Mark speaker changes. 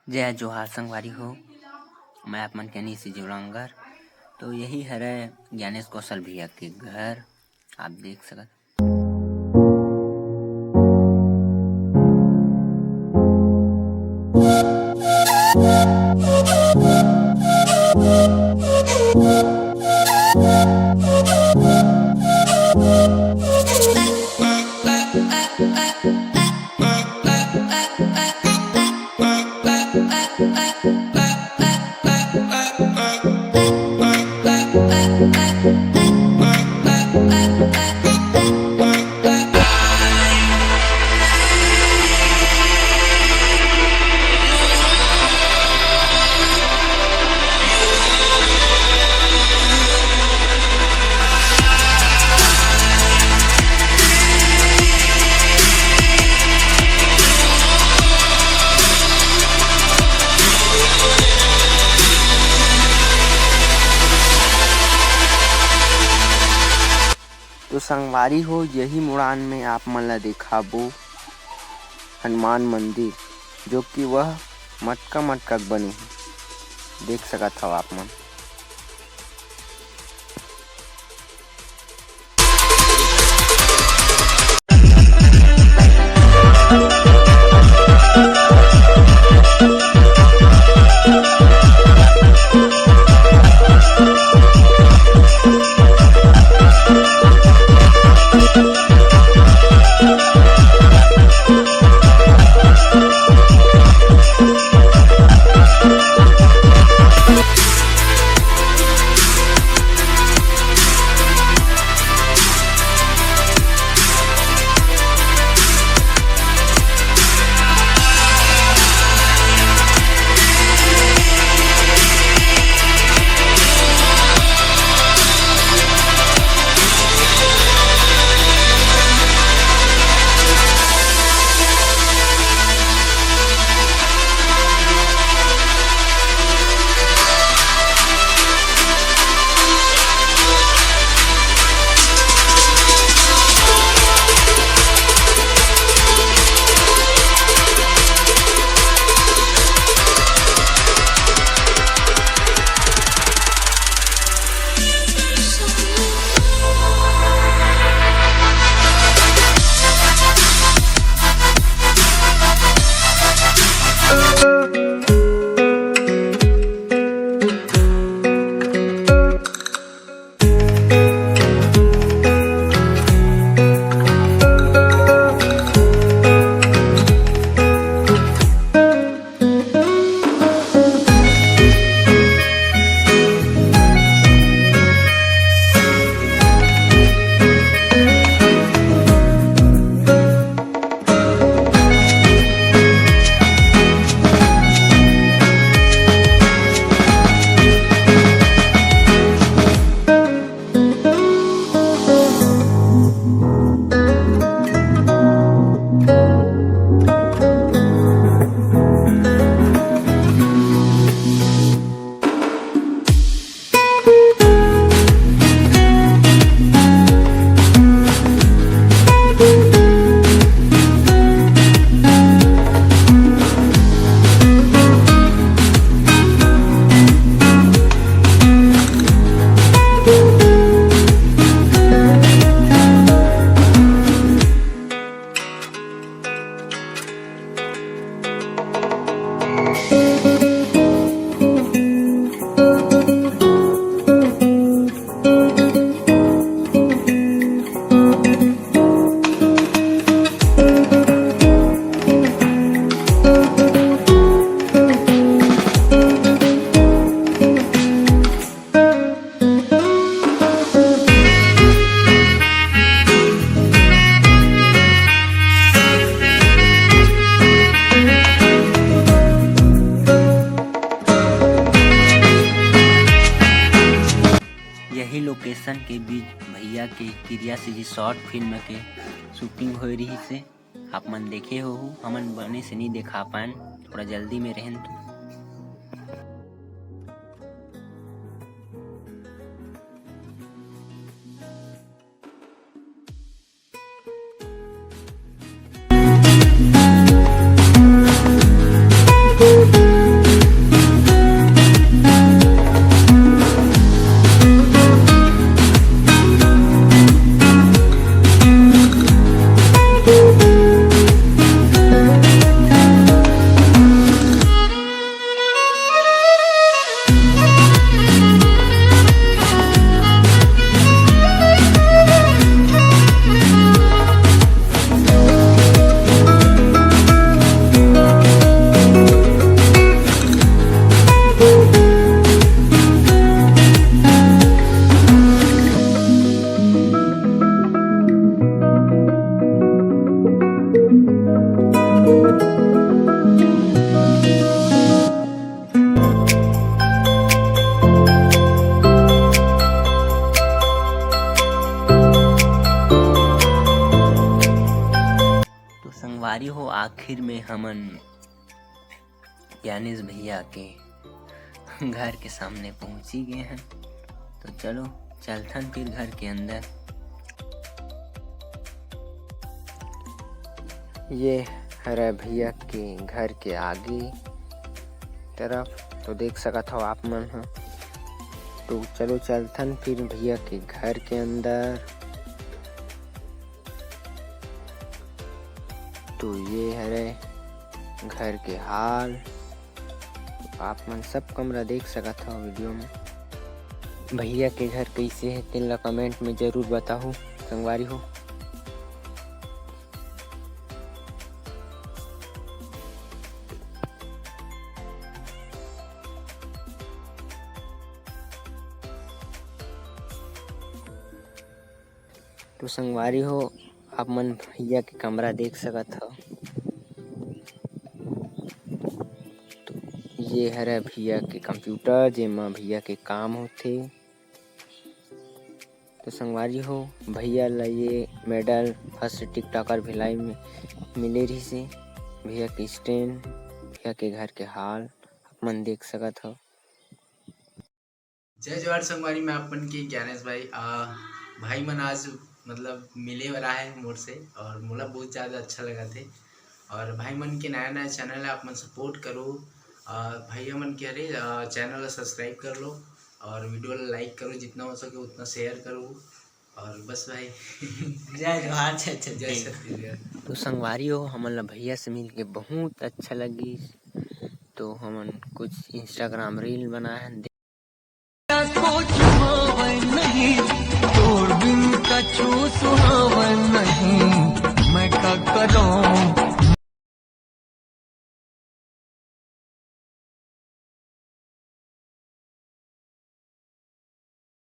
Speaker 1: जय जोहार संगवारी हो। मैं आप मन के नी से जुड़ांगर। तो यही हरे ज्ञानेश कौशल भैया के घर आप देख सकत। तो संगवारी हो, यही मुड़ान में आप मन ला दिखाबो हनुमान मंदिर, जो कि वह मटका मटका बने है। देख सकत हो आप मन। यही लोकेशन के बीच भैया के क्रिया से जी शॉर्ट फिल्म के शूटिंग हो रही से आप मन देखे हो। हमन बने से नहीं देखा पान, थोड़ा जल्दी में रहन। तो
Speaker 2: you.
Speaker 1: आखिर में हमन ज्ञानेश भैया के घर के सामने पहुंच ही गए हैं। तो चलो चलथन फिर घर के अंदर। ये हरे भैया के घर के आगे तरफ तो देख सकत हो आप मन ह। तो चलो चलथन फिर भैया के घर के अंदर। तो ये हरे घर के हाल आप मन सब कमरा देख सकत हो वीडियो में। भैया के घर कैसे है तेन ला कमेंट में जरूर बताओ संगवारी हो। तो संगवारी हो आप मन भैया के कमरा देख सकत हो। तो ये हरे भैया के कंप्यूटर जेमा भैया के काम होथे। तो संगवारी हो भैया ला ये मेडल फर्स्ट टिकटॉकर भिलाई में मिले रही से। भैया के स्टैंड भैया के घर के हाल आप मन देख सकत हो।
Speaker 2: जय जवाहर संगवारी में अपन के ज्ञानेश भाई भाई मन आज मतलब मिले वाला है मोर से और मोला बहुत ज़्यादा अच्छा लगा थे। और भाई मन के नया नया चैनल है आप मन सपोर्ट करो। भैया मन के अरे चैनल सब्सक्राइब कर लो और वीडियो लाइक करो, जितना हो सके उतना शेयर करो। और बस भाई
Speaker 1: जय जवाहर जय
Speaker 2: छत्तीसगढ़।
Speaker 1: तो संगवारी हो हमन ला भैया से मिल के बहुत अच्छा लगी। तो हमन कुछ इंस्टाग्राम रील बनाए हैं।
Speaker 3: नहीं तोड़ बिन कछु सुहावन नहीं मैं का करूं।